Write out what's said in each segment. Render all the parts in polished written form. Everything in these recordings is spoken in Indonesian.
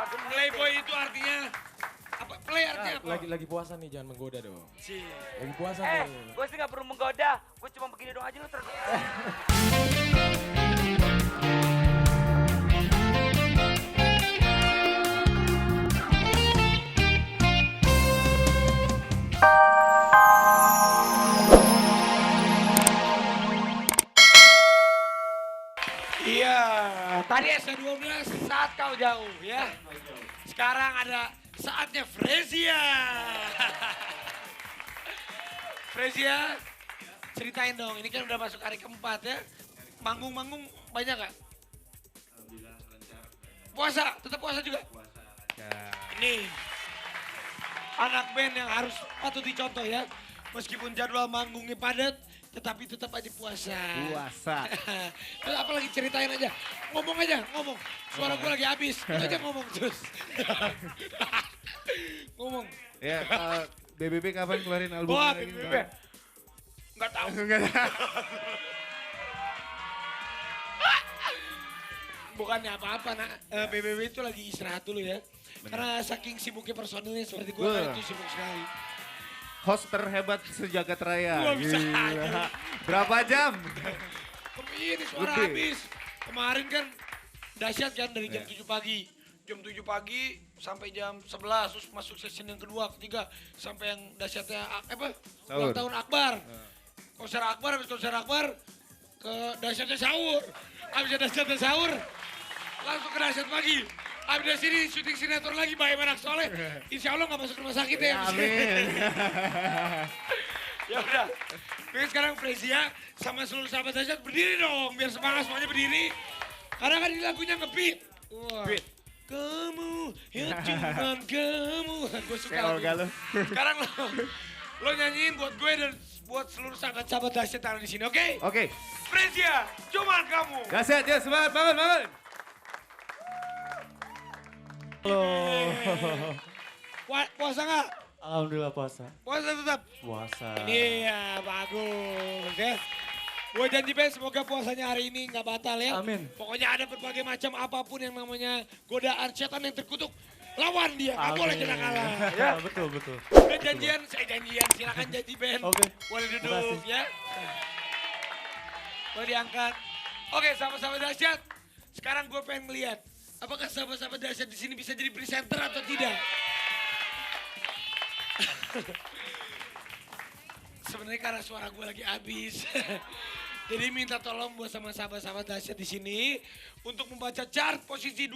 genit. Playboy itu artinya apa? Play artinya apa? Lagi puasa nih, jangan menggoda dong. Sih. Lagi puasa Eh, nih. gue sih gak perlu menggoda. Gue cuma begini doang aja lu terus. Iya, tadi S12 saat kau jauh ya. Sekarang ada saatnya Frezia. Frezia, ceritain dong, ini kan udah masuk hari keempat ya. Manggung-manggung banyak gak? Puasa, tetap puasa juga? Ini anak band yang harus patut dicontoh ya. Meskipun jadwal manggungnya padat, tetapi tetap aja puasa. Puasa. Terus apa lagi ceritain aja. Ngomong aja, ngomong. Suara gue lagi habis. Itu aja ngomong terus. Ngomong. Ya, BBB kapan keluarin album Wah, lagi? BBB. Enggak tahu. Bukannya apa-apa, nak. BBB itu lagi istirahat dulu ya. Karena saking sibuknya personilnya seperti gue kan itu sibuk sekali. Host terhebat sejagat raya. Gua bisa Gila. aja. Berapa jam? Ini suara Gede. habis. Kemarin kan dahsyat kan dari jam 7 pagi. Jam 7 pagi sampai jam 11 terus masuk session yang kedua, ketiga sampai yang dahsyatnya apa? Ulang Sahur. tahun Akbar. Konser Akbar habis konser Akbar ke dahsyatnya sahur. Habis dahsyatnya sahur langsung ke dahsyat pagi. Habis dari sini syuting sinetron lagi Bayi Anak Soleh. Insya Allah gak masuk rumah sakit ya. Amin. Ya udah. Oke, sekarang Frezia sama seluruh sahabat dahsyat berdiri dong biar semangat semuanya berdiri. Karena kan ini lagunya nge-beat. Wah. Beat. Kamu, ya cuman kamu. Gue suka Kayak lagu. Olga lu. Sekarang lo nyanyiin buat gue dan buat seluruh sahabat-sahabat dahsyat yang ada di sini, oke? Oke. Frezia, cuman kamu. Dahsyat ya, semangat, bangun, bangun. Halo. Puasa nggak? Alhamdulillah puasa. Puasa tetap. Puasa. Iya, bagus ya. Gue janji Ben, semoga puasanya hari ini nggak batal ya. Amin. Pokoknya ada berbagai macam apapun yang namanya godaan setan yang terkutuk. Lawan dia, nggak boleh kita kalah. Ya. Betul, betul. Ben janjian, saya janjian, silakan janji Ben. Oke. Boleh duduk Makasih. ya. Boleh diangkat. Oke, sama-sama dahsyat. Sekarang gue pengen ngeliat, apakah sahabat-sahabat dahsyat di sini bisa jadi presenter atau tidak? Sebenarnya karena suara gue lagi habis. Jadi minta tolong buat sama sahabat-sahabat dahsyat di sini untuk membaca chart posisi 20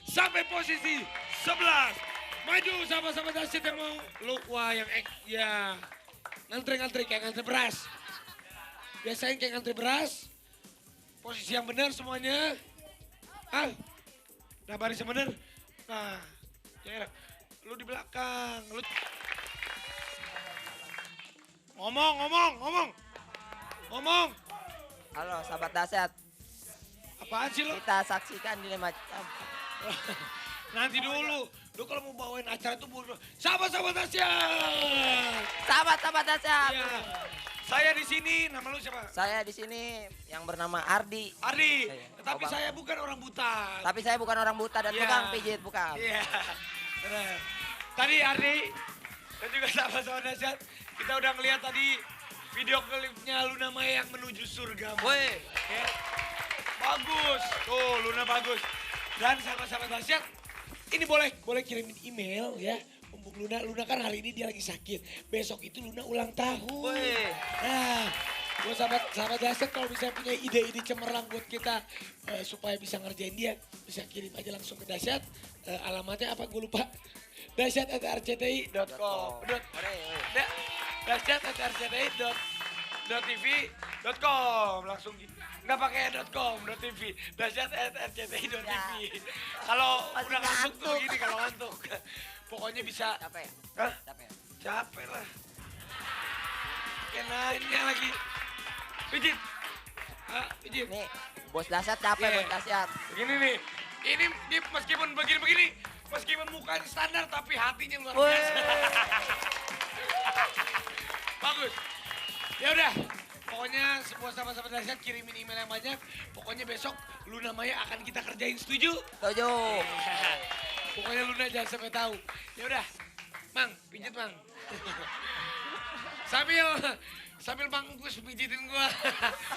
sampai posisi 11. Maju sahabat-sahabat dahsyat yang mau lu wah yang ya ngantri kayak ngantri beras. Biasain kayak ngantri beras. Posisi yang benar semuanya. Ah. Nah, baris yang benar. Nah, ya lu di belakang. Lu Ngomong. Halo sahabat dahsyat, Apaan sih lo? kita saksikan dilema jam. Nanti dulu. Lu kalau mau bawain acara itu sahabat-sahabat dahsyat. Sahabat-sahabat dahsyat. Iya. Saya di sini, nama lu siapa? Saya di sini yang bernama Ardi. Ardi. Iya. Tetapi Oh, Bang. saya bukan orang buta. Tapi saya bukan orang buta dan Iya. bukan pijit, bukan. Iya. Benar. Tadi Ardi dan juga sahabat-sahabat dahsyat, kita udah ngeliat tadi video klipnya Luna Maya yang menuju surga. Woi, Ya. Bagus. Tuh, Luna bagus. Dan sahabat-sahabat dahsyat, ini boleh kirimin email ya. Untuk Luna kan hari ini dia lagi sakit. Besok itu Luna ulang tahun. woi. Nah, buat sahabat dahsyat kalau misalnya punya ide-ide cemerlang buat kita supaya bisa ngerjain dia, bisa kirim aja langsung ke dahsyat. Alamatnya apa gue lupa. dahsyat@rcti.com. dahsyat@rcti.tv.com langsung nggak pakai .com .tv dahsyat@rcti.tv. Kalau Masih udah ngantuk tuh ngantuk. begini kalau ngantuk. Pokoknya bisa. Capek. Hah? Capek. Capek lah. Kayak nanya lagi. Pijit. Pijit. Nih, bos dahsyat capek, Iya. bos dahsyat. Begini nih. Ini meskipun begini-begini. Meskipun mukanya standar tapi hatinya luar Woi. biasa. Bagus. Ya udah. Pokoknya semua sahabat-sahabat dahsyat kirimin email yang banyak. Pokoknya besok Luna Maya akan kita kerjain, setuju? Setuju. Pokoknya Luna jangan sampai tahu. Ya udah, Mang, pijit Mang. sambil Mangkus pijitin gua.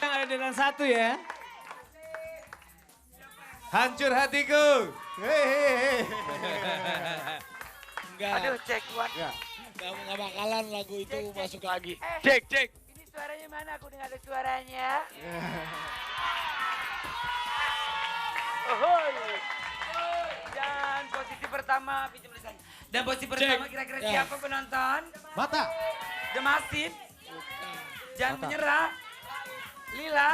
Yang ada dengan satu ya. Hancur hatiku. Hehehe. Enggak. Aduh, cek one. Ya. Nggak bakalan lagu itu masuk lagi. Cek. Cek. Ini suaranya mana? Aku dengar ada suaranya. Ohoi. Dan posisi pertama, pinjam tulisannya. Dan posisi pertama kira-kira Ya. siapa penonton? Mata. The Massive. Jangan menyerah. Lila.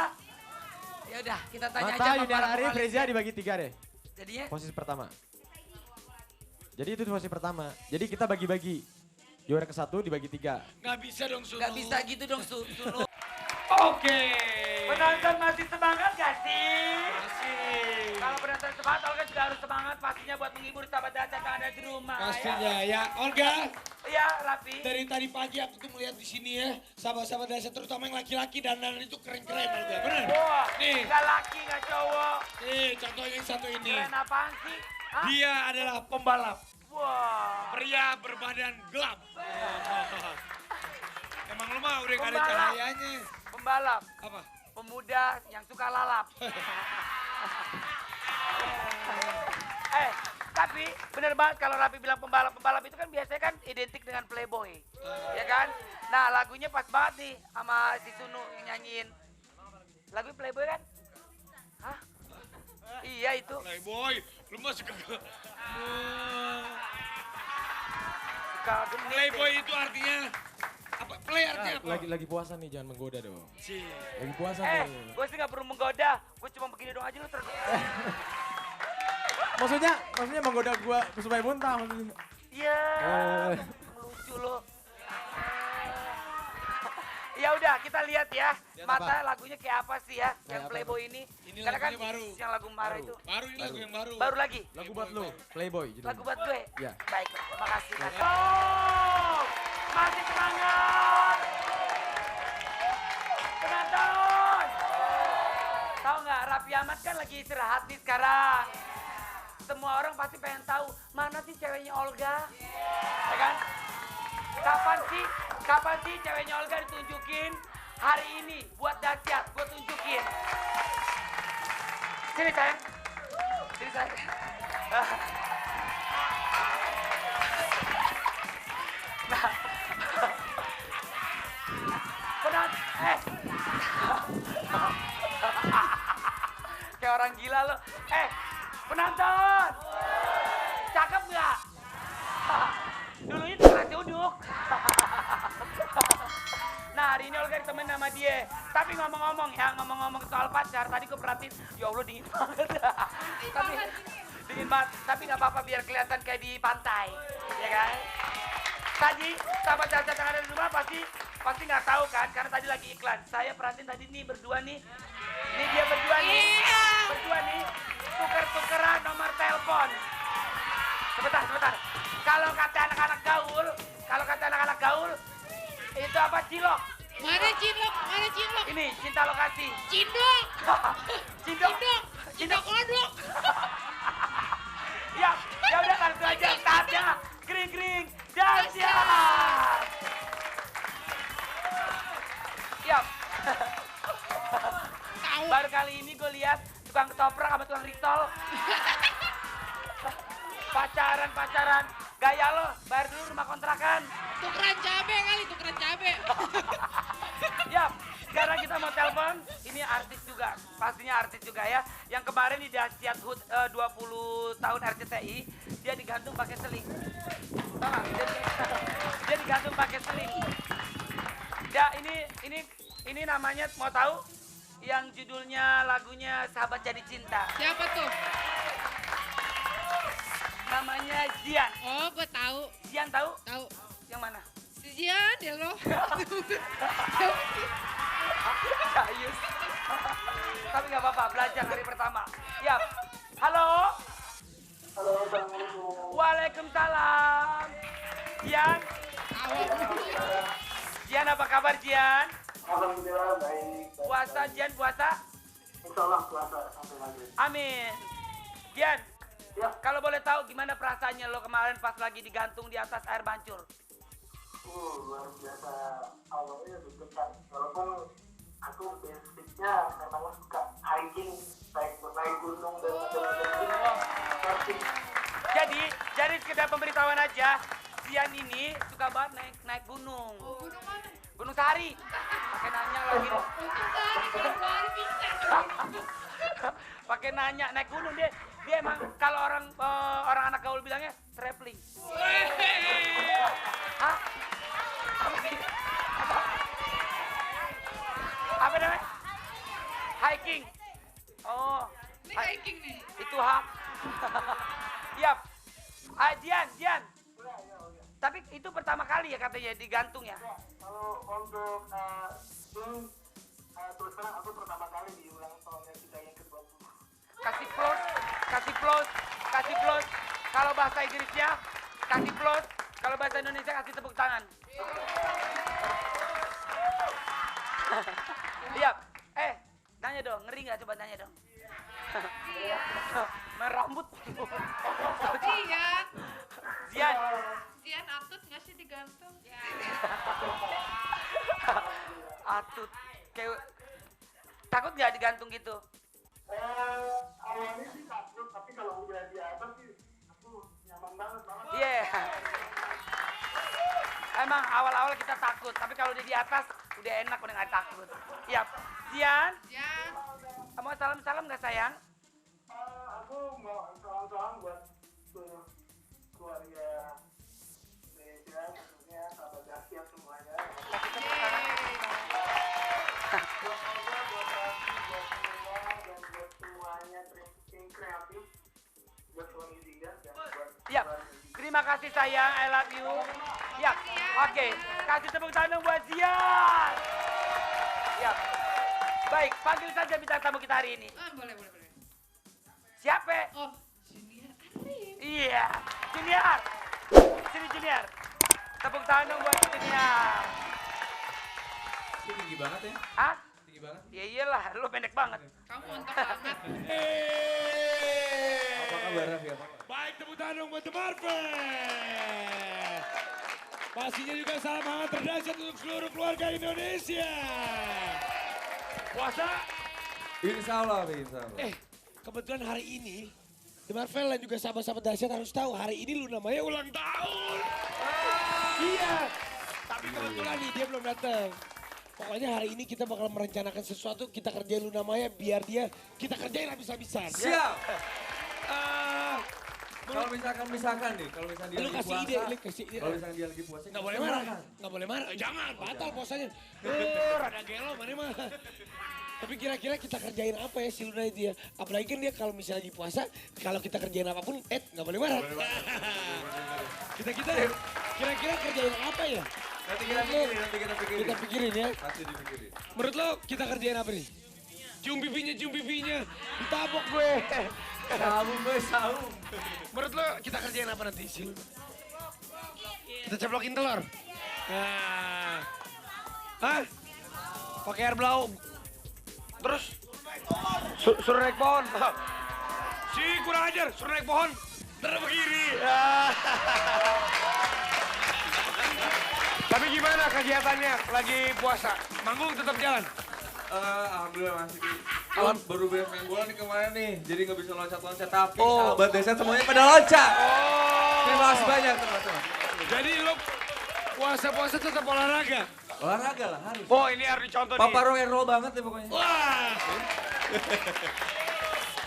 Ya udah, kita tanya aja Mata, sama Yuniar para Arif, vokalis. Reza dibagi 3 deh. Jadinya Posisi pertama. Jadi itu posisi pertama. Jadi kita bagi-bagi. Juara ke-1 dibagi 3. Nggak bisa dong Sunu. nggak bisa gitu dong, Sunu. Oke. Penonton masih semangat gak sih? Masih. Kalau penonton semangat, Olga juga harus semangat pastinya buat menghibur sahabat Daca yang ada di rumah. Pastinya ya. Olga, Ya, Rapi. dari tadi pagi aku tuh melihat di sini ya, sahabat-sahabat Dasar terutama yang laki-laki dandanan itu keren-keren Olga. Bener? Wah, Nih. nggak laki, nggak cowok. Nih, contohnya yang satu ini. Keren apaan sih? Hah? Dia adalah pembalap. Wah. Pria berbadan gelap. Emang lu mah udah gak ada Pembalap. cahayanya. Pembalap, Apa? pemuda yang suka lalap. Tapi bener banget kalau Rapi bilang pembalap itu kan biasanya kan identik dengan playboy. Ya kan? Nah lagunya pas banget nih sama si Sunu yang nyanyiin. Lagu playboy kan? Hah? Iya itu. Playboy, lu mah suka... Suka genit. Playboy itu artinya... Apa? Play artinya apa? Lagi puasa nih, jangan menggoda dong. Si. Lagi puasa nih. Gue sih gak perlu menggoda. Gue cuma begini dong aja lu terus. Maksudnya menggoda gua supaya muntah maksudnya. Iya. Lucu lo. Ya udah kita lihat ya. Lihat Mata lagunya kayak apa sih ya? Yang apa playboy ini. Ini Karena kan lagunya baru. yang lagu marah itu. Baru ini lagu yang baru. Baru lagi. Lagu buat lu, Playboy judulnya. Lagu buat gue. Iya. Baik, terima kasih. Oh, masih semangat. Penonton. Tahu nggak Raffi Ahmad kan lagi istirahat nih sekarang. Semua orang pasti pengen tahu mana sih ceweknya Olga, ya kan? Kapan sih ceweknya Olga ditunjukin? Hari ini buat dahsyat, gue tunjukin. Sini sayang. Sini sayang. Nah, kayak orang gila lo. Penonton, cakep nggak? Dulunya tukang duduk. Nah hari ini Olga ditemenin sama dia. Tapi ngomong-ngomong soal pacar, tadi gue perhatiin, ya Allah dingin banget. Dingin banget, tapi nggak apa-apa biar kelihatan kayak di pantai, ya kan? Tadi sahabat Daca yang ada di rumah pasti nggak tahu kan, karena tadi lagi iklan. Saya perhatiin tadi nih berdua nih, dia berdua nih, tuker-tukeran nomor telepon. Sebentar. Kalau kata anak-anak gaul, itu apa cilok? Mana cilok? Ini cinta lokasi. Cindok. Cindok. Kodok. Ya udah langsung aja saatnya kering dahsyat. Yap. Baru kali ini gue lihat tukang ketoprak sama tukang risol. Pacaran. Gaya lo, bayar dulu rumah kontrakan. Tukeran cabe. Yap, sekarang kita mau telepon. Ini artis juga, pastinya artis juga ya. Yang kemarin di Dahsyat Hut 20 tahun RCTI, dia digantung pakai seling. Tahu nggak? Dia digantung pakai seling. Ya ini namanya mau tahu? Yang judulnya lagunya Sahabat Jadi Cinta. Siapa tuh? Namanya Zian. Oh, gue tahu. Zian tahu? Tahu. Yang mana? Si Jian ya lo. Cayus. Tapi nggak apa-apa, belajar hari pertama. Ya. Halo. Waalaikumsalam. Jian. Jian apa kabar Jian? Alhamdulillah baik. Puasa Jian puasa? Insya Allah puasa sampai maghrib. Amin. Jian, Ya. Kalau boleh tahu gimana perasaannya lo kemarin pas lagi digantung di atas air mancur? Luar biasa. Awalnya deg-degan. Walaupun aku basicnya memang suka hiking, naik gunung dan macam-macam. Jadi sekedar pemberitahuan aja, Zian ini suka banget naik gunung. Oh, gunung mana? Gunung Sahari. Pakai nanya lagi. Untung tadi kalau lari bisa. Pakai nanya naik gunung dia emang kalau orang anak gaul bilangnya traveling. Hah? Apa namanya? Hiking. Oh. Ini hiking nih. Itu hak. Yap. Jian. Tapi itu pertama kali ya katanya digantung ya? Kalau untuk ini terus terang aku pertama kali di ulang tahunnya kita yang ke-20. Kasih plus. Kalau bahasa Inggrisnya kasih plus. Kalau bahasa Indonesia kasih tepuk tangan. Iya. Nanya dong, ngeri nggak coba nanya dong. Merambut. Zian. Zian. Zian atut nggak sih digantung? Ya. Atut. Kayak takut nggak digantung gitu? Awalnya sih takut, tapi kalau udah di atas sih aku nyaman banget. Iya. Emang awal-awal kita takut, tapi kalau udah di atas udah enak, udah nggak takut. Iya. Zian, Zian. mau salam-salam nggak sayang? Aku mau salam-salam buat keluarga Indonesia, tentunya sahabat Dasyat semuanya. Kasih tepuk tangan. Buat Olga, buat Raffi, buat Mila, dan buat semuanya tim kreatif, buat suami Ziga, dan buat Iya. keluarga Ziga. Terima kasih sayang, I love you. Ya, oke. Kasih tepuk tangan buat Zian. Ya. Baik, panggil saja bintang tamu kita hari ini. Boleh. Siapa? Oh, Junior Arif. Iya, Junior. Sini Junior. Tepuk tangan dong buat Junior. Itu tinggi banget ya? Hah? Tinggi banget. Ya iyalah, lu pendek banget. Kamu mantap banget. Apa kabar Raffi? Baik, tepuk tangan dong buat The Marvel. Pastinya juga salam hangat terdahsyat untuk seluruh keluarga Indonesia. Puasa. Insya Allah, Kebetulan hari ini The Marvel dan juga sahabat-sahabat dahsyat harus tahu hari ini lu namanya ulang tahun. Iya. Tapi kebetulan nih dia belum datang. Pokoknya hari ini kita bakal merencanakan sesuatu, kita kerjain lu namanya biar kita kerjain habis-habisan. Siap. Kalau Misalkan nih, kalau misalkan dia lu lagi kasih puasa. ide, lu kasih ide. Kalau misalkan dia lagi puasa. Nggak boleh marah, nggak boleh marah. Jangan, batal puasanya. Rada gelo, mana mah. Tapi kira-kira kita kerjain apa ya si Luna itu ya? Apalagi kan dia kalau misalnya lagi puasa, kalau kita kerjain apapun, nggak boleh marah. Kira-kira kerjain apa ya? Nanti kita pikirin. Kita pikirin ya. Pasti dipikirin. Menurut lo kita kerjain apa nih? Cium pipinya. Ditabok gue. Saum. Menurut lo kita kerjain apa nanti sih? Kita ceplokin telur. Nah. Hah? Pakai air blau. Terus suruh naik pohon. Si kurang ajar, suruh naik pohon. Terus begini. Tapi gimana kegiatannya lagi puasa? Manggung tetap jalan? Alhamdulillah masih baru beres main bola nih kemarin nih. Jadi nggak bisa loncat-loncat. Tapi Oh. sahabat desa semuanya pada loncat. Oh. Terima kasih banyak teman-teman. Jadi lo puasa-puasa tetap olahraga? Olahraga lah harus. Oh ini harus dicontoh nih. Papa rock and roll banget ya pokoknya. Wah.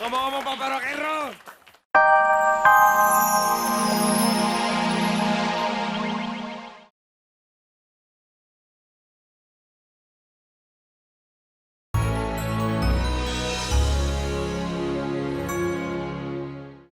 Ngomong-ngomong Papa rock and roll.